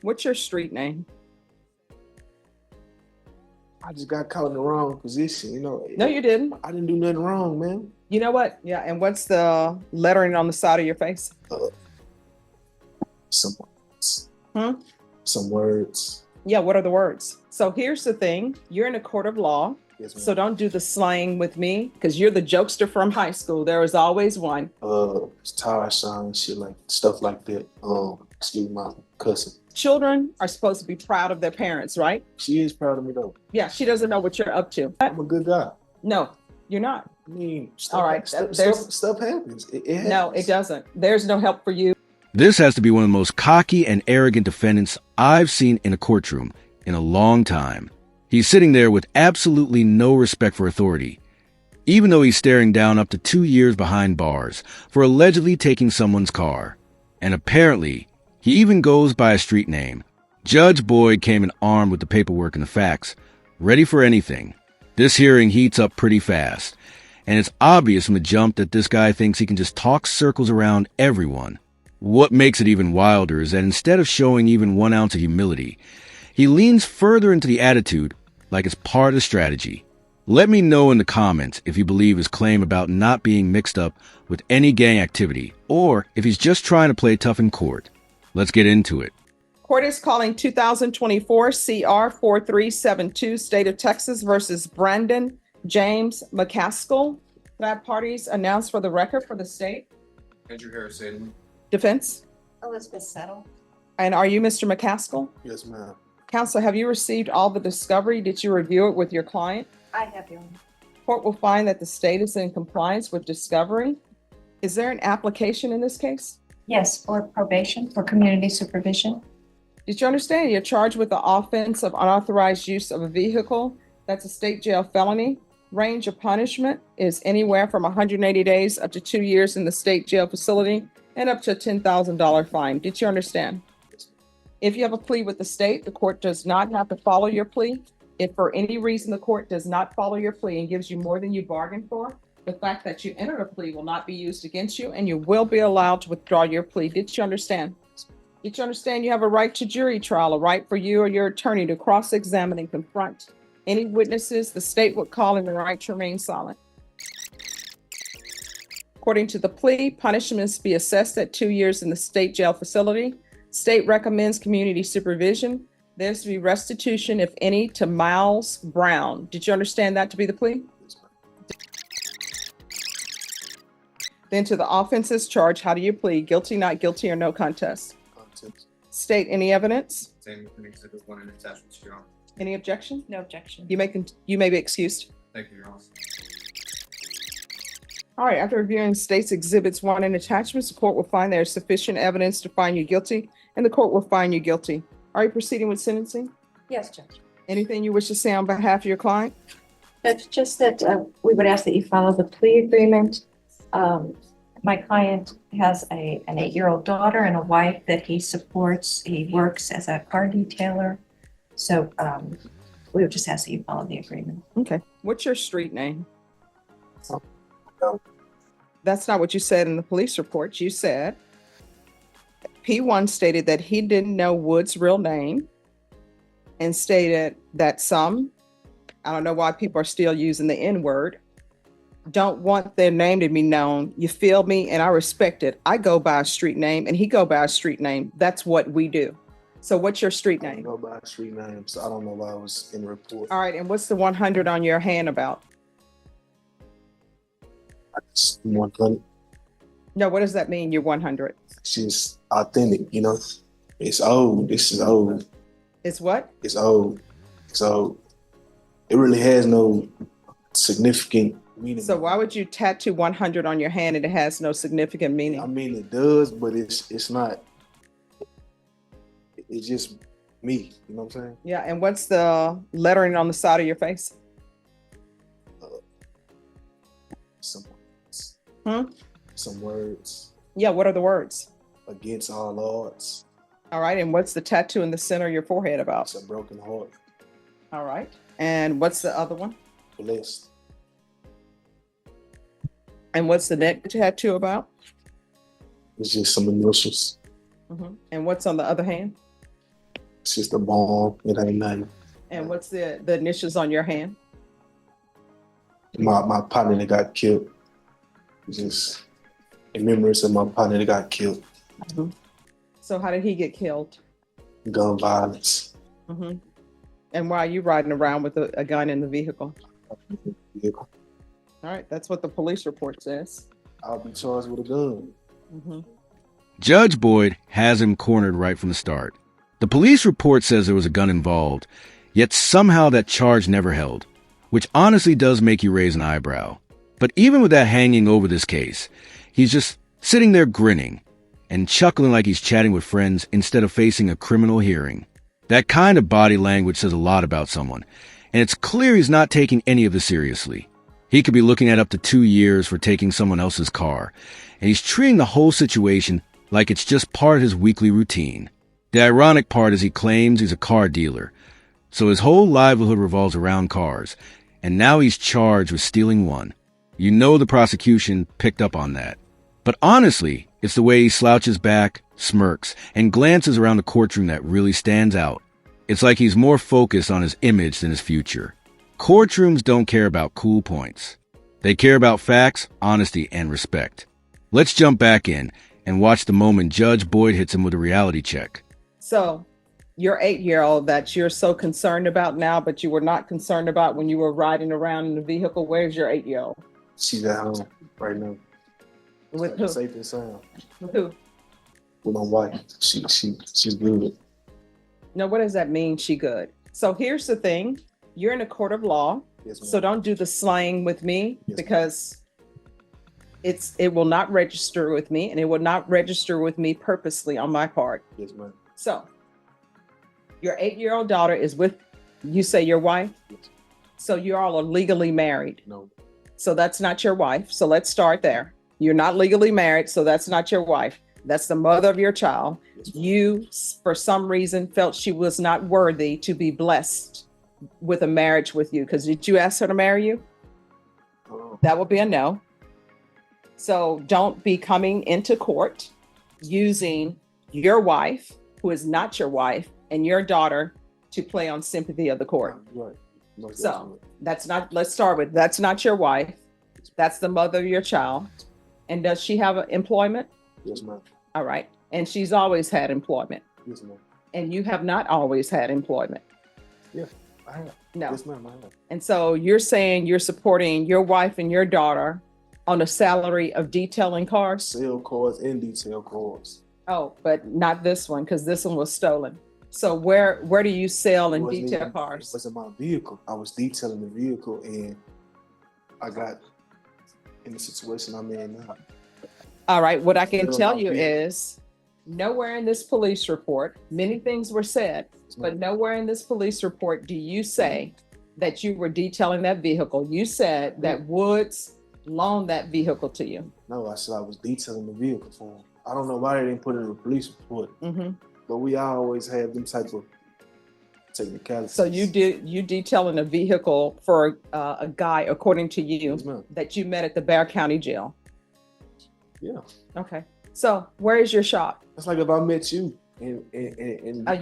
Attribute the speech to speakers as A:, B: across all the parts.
A: What's your street name?
B: I just got caught in the wrong position, you know.
A: No, you didn't.
B: I didn't do nothing wrong, man.
A: You know what? Yeah. And what's the lettering on the side of your face?
B: Some words.
A: Hmm?
B: Some words.
A: Yeah. What are the words? So here's the thing. You're in a court of law.
B: Yes, ma'am.
A: So don't do the slang with me because you're the jokester from high school. There is always one.
B: Tire sign, shit like stuff like that. Excuse my cousin.
A: Children are supposed to be proud of their parents, right?
B: She is proud of me though.
A: Yeah. She doesn't know what you're up to.
B: I'm a good guy.
A: No, you're not.
B: I mean,
A: All right.
B: stuff happens. It happens.
A: No, it doesn't. There's no help for you.
C: This has to be one of the most cocky and arrogant defendants I've seen in a courtroom in a long time. He's sitting there with absolutely no respect for authority, even though he's staring down up to 2 years behind bars for allegedly taking someone's car. And apparently, he even goes by a street name. Judge Boyd came in armed with the paperwork and the facts, ready for anything. This hearing heats up pretty fast, and it's obvious from the jump that this guy thinks he can just talk circles around everyone. What makes it even wilder is that instead of showing even 1 ounce of humility, he leans further into the attitude like it's part of the strategy. Let me know in the comments if you believe his claim about not being mixed up with any gang activity, or if he's just trying to play tough in court. Let's get into it.
A: Court is calling 2024 CR 4372, State of Texas versus Brandon James McCaskill. That parties announced for the record for the state.
D: Andrew Harris, Salem.
A: Defense.
E: Elizabeth Settle.
A: And are you Mr. McCaskill?
B: Yes, ma'am.
A: Counsel, have you received all the discovery? Did you review it with your client?
E: I have your.
A: Court will find that the state is in compliance with discovery. Is there an application in this case?
E: Yes, for probation, for community supervision.
A: Did you understand you're charged with the offense of unauthorized use of a vehicle? That's a state jail felony. Range of punishment is anywhere from 180 days up to 2 years in the state jail facility and up to a $10,000 fine. Did you understand? If you have a plea with the state, the court does not have to follow your plea. If for any reason the court does not follow your plea and gives you more than you bargained for, the fact that you entered a plea will not be used against you and you will be allowed to withdraw your plea. Did you understand? Did you understand you have a right to jury trial, a right for you or your attorney to cross-examine and confront any witnesses the state would call and the right to remain silent? According to the plea, punishments be assessed at 2 years in the state jail facility. State recommends community supervision. There's to be restitution, if any, to Miles Brown. Did you understand that to be the plea? Then to the offenses charged, how do you plead? Guilty, not guilty, or no contest?
B: Contest.
A: State any evidence?
D: Same with Exhibit 1 and attachments, Your Honor.
A: Any objection?
E: No objection.
A: You may be excused.
D: Thank you, Your Honor.
A: All right, after reviewing state's exhibits 1 and attachments, the court will find there is sufficient evidence to find you guilty, and the court will find you guilty. Are you proceeding with sentencing?
E: Yes, Judge.
A: Anything you wish to say on behalf of your client?
E: It's just that we would ask that you follow the plea agreement. My client has an 8-year-old daughter and a wife that he supports. He works as a car detailer. So we would just ask that you follow the agreement.
A: Okay. What's your street name?
B: No.
A: That's not what you said in the police report. You said P1 stated that he didn't know Wood's real name and stated that some, I don't know why people are still using the N-word, don't want their name to be known. You feel me? And I respect it. I go by a street name and he go by a street name. That's what we do. So what's your street
B: I don't
A: name?
B: go by a street name, so I don't know why I was in the report.
A: All right. And what's the 100 on your hand about?
B: I just 100.
A: No, what does that mean? You're 100.
B: She's authentic, you know. It's old. This is old.
A: It's what?
B: It's old. So it really has no significant meaning.
A: So why would you tattoo 100 on your hand and it has no significant meaning?
B: I mean, it does, but it's not. It's just me. You know what I'm saying?
A: Yeah. And what's the lettering on the side of your face?
B: Some words.
A: Hmm?
B: Some words.
A: Yeah. What are the words?
B: Against all odds.
A: All right. And what's the tattoo in the center of your forehead about?
B: It's a broken heart.
A: All right. And what's the other one?
B: Blessed.
A: And what's the neck tattoo about?
B: It's just some initials.
A: And what's on the other hand?
B: It's just a bomb. It ain't nothing.
A: And what's the initials on your hand?
B: My partner that got killed. Just in remembrance of my partner that got killed.
A: So how did he get killed?
B: Gun violence.
A: And why are you riding around with a gun in the vehicle?
B: Vehicle.
A: All right, that's what the police report says.
B: I'll be charged with a gun.
C: Judge Boyd has him cornered right from the start. The police report says there was a gun involved, yet somehow that charge never held, which honestly does make you raise an eyebrow. But even with that hanging over this case, he's just sitting there grinning and chuckling like he's chatting with friends instead of facing a criminal hearing. That kind of body language says a lot about someone, and it's clear he's not taking any of this seriously. He could be looking at up to 2 years for taking someone else's car, and he's treating the whole situation like it's just part of his weekly routine. The ironic part is he claims he's a car dealer, so his whole livelihood revolves around cars, and now he's charged with stealing one. You know the prosecution picked up on that. But honestly, it's the way he slouches back, smirks, and glances around the courtroom that really stands out. It's like he's more focused on his image than his future. Courtrooms don't care about cool points. They care about facts, honesty, and respect. Let's jump back in and watch the moment Judge Boyd hits him with a reality check.
A: So your 8-year-old that you're so concerned about now, but you were not concerned about when you were riding around in the vehicle, where's your 8-year-old?
B: She's at home right now.
A: With who?
B: Safe and sound.
A: With who?
B: With my wife. She's good.
A: Now, what does that mean, she good? So here's the thing. You're in a court of law,
B: Yes, ma'am.
A: so don't do the slang with me
B: Yes,
A: because it will not register with me, and it will not register with me purposely on my part.
B: Yes, ma'am.
A: So your 8-year-old daughter is with, you say, your wife?
B: Yes.
A: So you all are legally married.
B: No.
A: So that's not your wife. So let's start there. You're not legally married, so that's not your wife. That's the mother of your child.
B: Yes, ma'am.
A: You, for some reason, felt she was not worthy to be blessed with a marriage with you. Because did you ask her to marry you? That would be a no. So don't be coming into court using your wife, who is not your wife, and your daughter to play on sympathy of the court.
B: Right. No,
A: So that's not, let's start with, that's not your wife. That's the mother of your child. And does she have employment?
B: yes, ma'am.
A: All right. And she's always had employment.
B: Yes, ma'am.
A: And you have not always had employment.
B: I have.
A: No.
B: Yes, ma'am. I have.
A: And so you're saying you're supporting your wife and your daughter on a salary of detailing cars?
B: Sale cars and detail cars.
A: Oh, but not this one, because this one was stolen. So where do you sell and detail
B: It
A: cars?
B: wasn't my vehicle. I was detailing the vehicle, and I got in the situation I'm in now.
A: All right, what I can
B: Sell
A: tell
B: my
A: you
B: vehicle.
A: is nowhere in this police report, many things were said, but nowhere in this police report do you say that you were detailing that vehicle. You said that Woods loaned that vehicle to you.
B: No, I said I was detailing the vehicle for him. I don't know why they didn't put it in the police report,
A: Mhm.
B: but we always have them type of technicalities.
A: So you detailing a vehicle for a guy, according to you,
B: Yes, ma'am.
A: that you met at the Bexar County Jail.
B: Yeah.
A: Okay. So where is your shop?
B: That's like if I met you and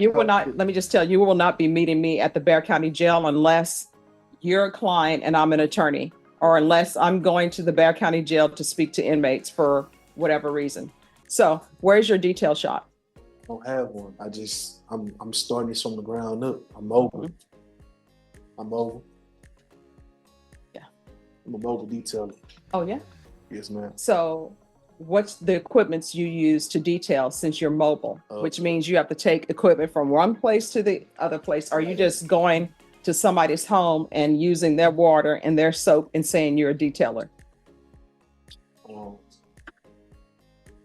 A: You will not, let me just tell you, you will not be meeting me at the Bexar County Jail unless you're a client and I'm an attorney, or unless I'm going to the Bexar County Jail to speak to inmates for whatever reason. So where's your detail shop?
B: I don't have one. I'm starting this from the ground up. I'm mobile. I'm mobile.
A: Yeah.
B: I'm a mobile detailer.
A: Oh, yeah.
B: Yes, ma'am.
A: So what's the equipments you use to detail since you're mobile, which means you have to take equipment from one place to the other place? Are you just going to somebody's home and using their water and their soap and saying you're a detailer?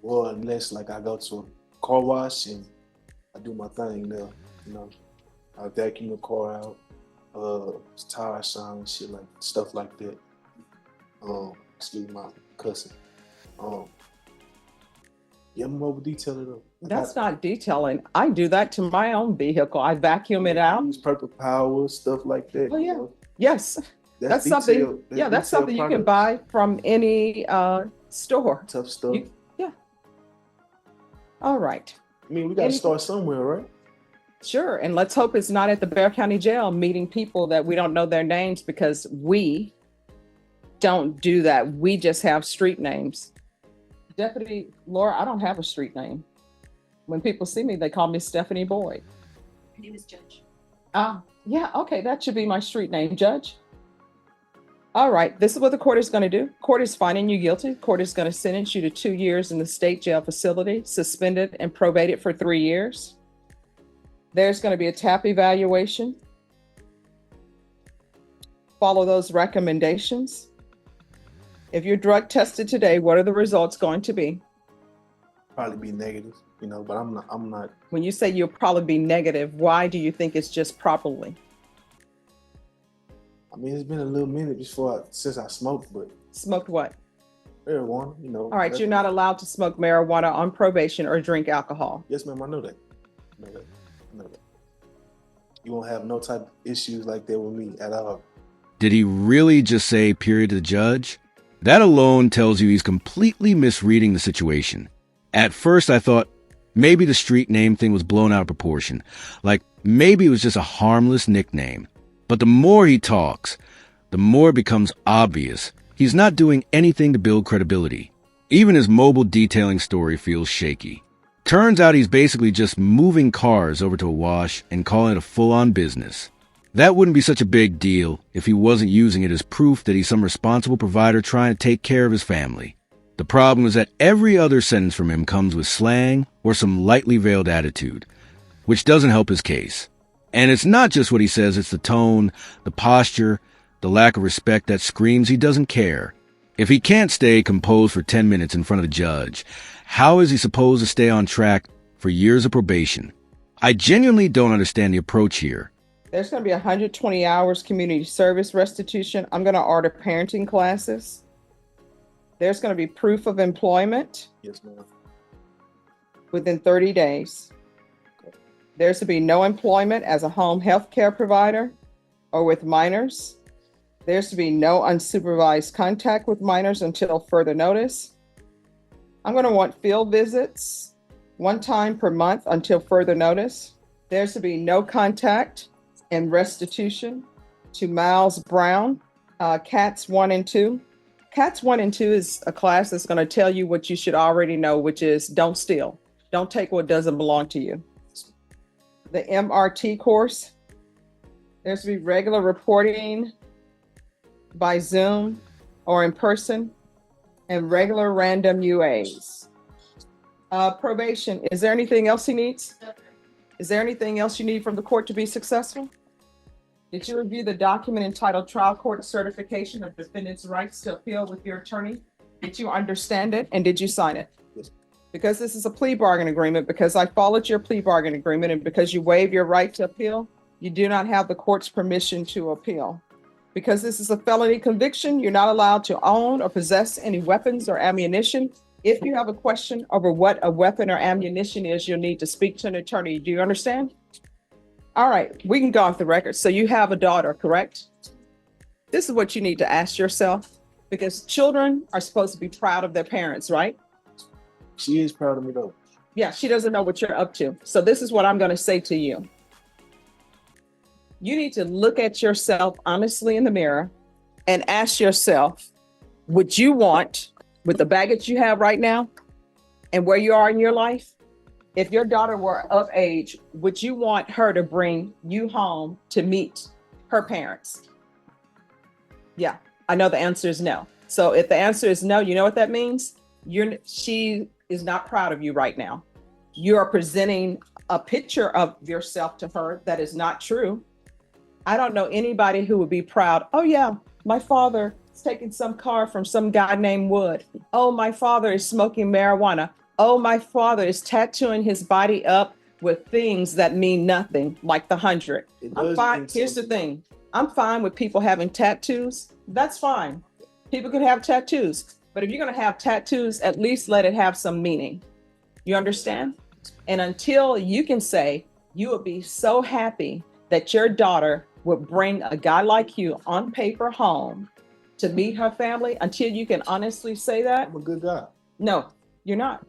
B: Well, unless like I go to a car wash and I do my thing there, you know, I vacuum the car out, tire shine, shit like stuff like that. Excuse my cussing. Yeah, I'm a mobile detailer though.
A: That's not detailing. I do that to my own vehicle. I vacuum it out.
B: Use purple power, stuff like that.
A: Oh, yeah.
B: You know?
A: Yes, that's something.
B: detail-
A: Yeah, that's
B: detail
A: something you can
B: product.
A: buy from any store.
B: Tough stuff.
A: Yeah. All right.
B: I mean, we got to
A: Anything-
B: start somewhere, right?
A: Sure, and let's hope it's not at the Bexar County Jail meeting people that we don't know their names, because we don't do that. We just have street names. Deputy Laura, I don't have a street name. When people see me, they call me Stephanie Boyd.
E: My name is Judge.
A: Yeah, okay, that should be my street name, Judge. All right, this is what the court is going to do. Court is finding you guilty. Court is going to sentence you to 2 years in the state jail facility, suspended and probated for 3 years. There's going to be a TAP evaluation. Follow those recommendations. If you're drug tested today, what are the results going to be?
B: Probably be negative, you know, but I'm not.
A: When you say you'll probably be negative, why do you think it's just probably?
B: I mean, it's been a little minute since I smoked, but
A: Smoked what?
B: marijuana, you know.
A: All right, you're not allowed to smoke marijuana on probation or drink alcohol.
B: Yes, ma'am, I know that. I know that. I know that. You won't have no type of issues like that with me at all.
C: Did he really just say period to the judge? That alone tells you he's completely misreading the situation. At first, I thought maybe the street name thing was blown out of proportion. Like maybe it was just a harmless nickname. But the more he talks, the more it becomes obvious he's not doing anything to build credibility. Even his mobile detailing story feels shaky. Turns out he's basically just moving cars over to a wash and calling it a full-on business. That wouldn't be such a big deal if he wasn't using it as proof that he's some responsible provider trying to take care of his family. The problem is that every other sentence from him comes with slang or some lightly veiled attitude, which doesn't help his case. And it's not just what he says, it's the tone, the posture, the lack of respect that screams he doesn't care. If he can't stay composed for 10 minutes in front of the judge, how is he supposed to stay on track for years of probation? I genuinely don't understand the approach here.
A: There's going to be 120 hours community service restitution. I'm going to order parenting classes. There's going to be proof of employment
B: Yes, ma'am.
A: within 30 days. There's to be no employment as a home health care provider or with minors. There's to be no unsupervised contact with minors until further notice. I'm going to want field visits 1 time per month until further notice. There's to be no contact and restitution to Miles Brown, Cats 1 and 2. Cats 1 and 2 is a class that's going to tell you what you should already know, which is don't steal. Don't take what doesn't belong to you. The MRT course, there's to be regular reporting by Zoom or in person and regular random UAs. Probation, is there anything else he needs? Is there anything else you need from the court to be successful? Did you review the document entitled Trial Court Certification of Defendant's Rights to Appeal with your attorney? Did you understand it and did you sign it?
B: Yes.
A: Because this is a plea bargain agreement, because I followed your plea bargain agreement, and because you waive your right to appeal, you do not have the court's permission to appeal. Because this is a felony conviction, you're not allowed to own or possess any weapons or ammunition. If you have a question over what a weapon or ammunition is, you'll need to speak to an attorney. Do you understand? All right, we can go off the record. So you have a daughter, correct? This is what you need to ask yourself, because children are supposed to be proud of their parents, right?
B: She is proud of me though.
A: Yeah, she doesn't know what you're up to. So this is what I'm going to say to you. You need to look at yourself honestly in the mirror and ask yourself, would you want, with the baggage you have right now and where you are in your life, if your daughter were of age, would you want her to bring you home to meet her parents? Yeah, I know the answer is no. So if the answer is no, you know what that means? She is not proud of you right now. You are presenting a picture of yourself to her that is not true. I don't know anybody who would be proud. Oh yeah, my father is taking some car from some guy named Wood. Oh, my father is smoking marijuana. Oh, my father is tattooing his body up with things that mean nothing, like the 100. I'm fine. Here's the thing. I'm fine with people having tattoos. That's fine. People can have tattoos. But if you're going to have tattoos, at least let it have some meaning. You understand? And until you can say you would be so happy that your daughter would bring a guy like you on paper home to meet her family, until you can honestly say that.
B: I'm a good guy.
A: No, you're not.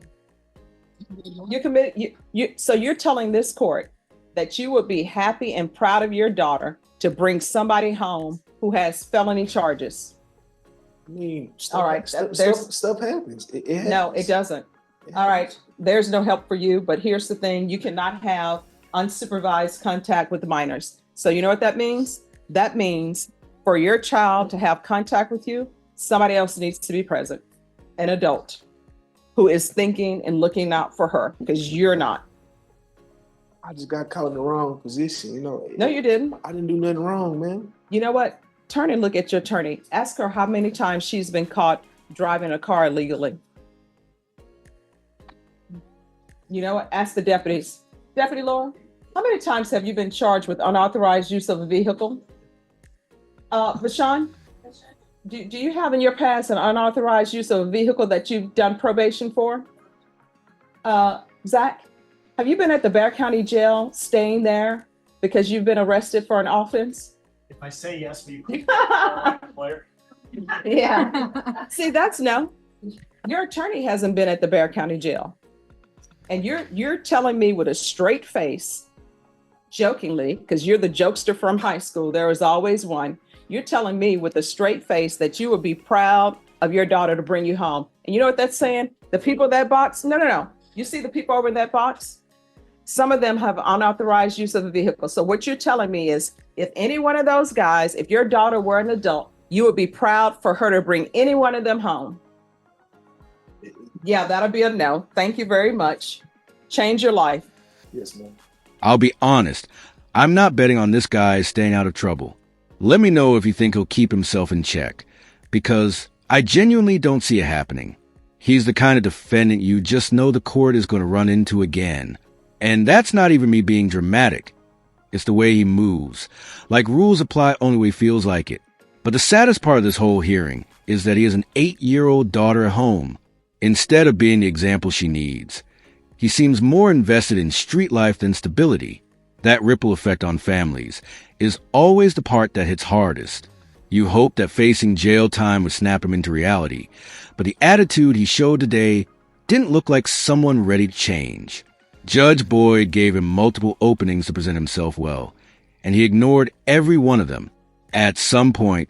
A: You're committed. So you're telling this court that you would be happy and proud of your daughter to bring somebody home who has felony charges?
B: I mean,
A: All right,
B: stuff happens. It happens.
A: No, it doesn't. All right, there's no help for you, but here's the thing. You cannot have unsupervised contact with minors. So you know what that means? That means for your child to have contact with you, somebody else needs to be present, an adult who is thinking and looking out for her, because you're not.
B: I just got caught in the wrong position, you know.
A: No, you didn't.
B: I didn't do nothing wrong, man.
A: You know what? Turn and look at your attorney. Ask her how many times she's been caught driving a car illegally. You know what? Ask the deputies. Deputy Laura, how many times have you been charged with unauthorized use of a vehicle? Vashawn, do you have in your past an unauthorized use of a vehicle that you've done probation for? Zach, have you been at the Bexar County Jail staying there because you've been arrested for an offense?
F: If I say yes, will you quickly call my lawyer?
A: Yeah. See, that's no. Your attorney hasn't been at the Bexar County Jail. And you're telling me with a straight face, jokingly, because you're the jokester from high school, there was always one. You're telling me with a straight face that you would be proud of your daughter to bring you home. And you know what that's saying? The people in that box, no. You see the people over in that box? Some of them have unauthorized use of a vehicle. So what you're telling me is if any one of those guys, if your daughter were an adult, you would be proud for her to bring any one of them home. Yeah, that'll be a no. Thank you very much. Change your life.
B: Yes, ma'am.
C: I'll be honest, I'm not betting on this guy staying out of trouble. Let me know if you think he'll keep himself in check, because I genuinely don't see it happening. He's the kind of defendant you just know the court is going to run into again. And that's not even me being dramatic. It's the way he moves. Like rules apply only when he feels like it. But the saddest part of this whole hearing is that he has an 8-year-old daughter at home, instead of being the example she needs. He seems more invested in street life than stability. That ripple effect on families is always the part that hits hardest. You hope that facing jail time would snap him into reality, but the attitude he showed today didn't look like someone ready to change. Judge Boyd gave him multiple openings to present himself well, and he ignored every one of them. At some point,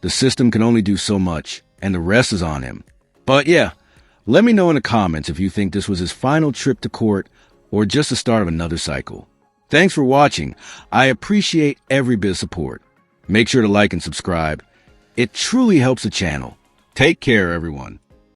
C: the system can only do so much, and the rest is on him. But yeah, let me know in the comments if you think this was his final trip to court or just the start of another cycle. Thanks for watching. I appreciate every bit of support. Make sure to like and subscribe. It truly helps the channel. Take care, everyone.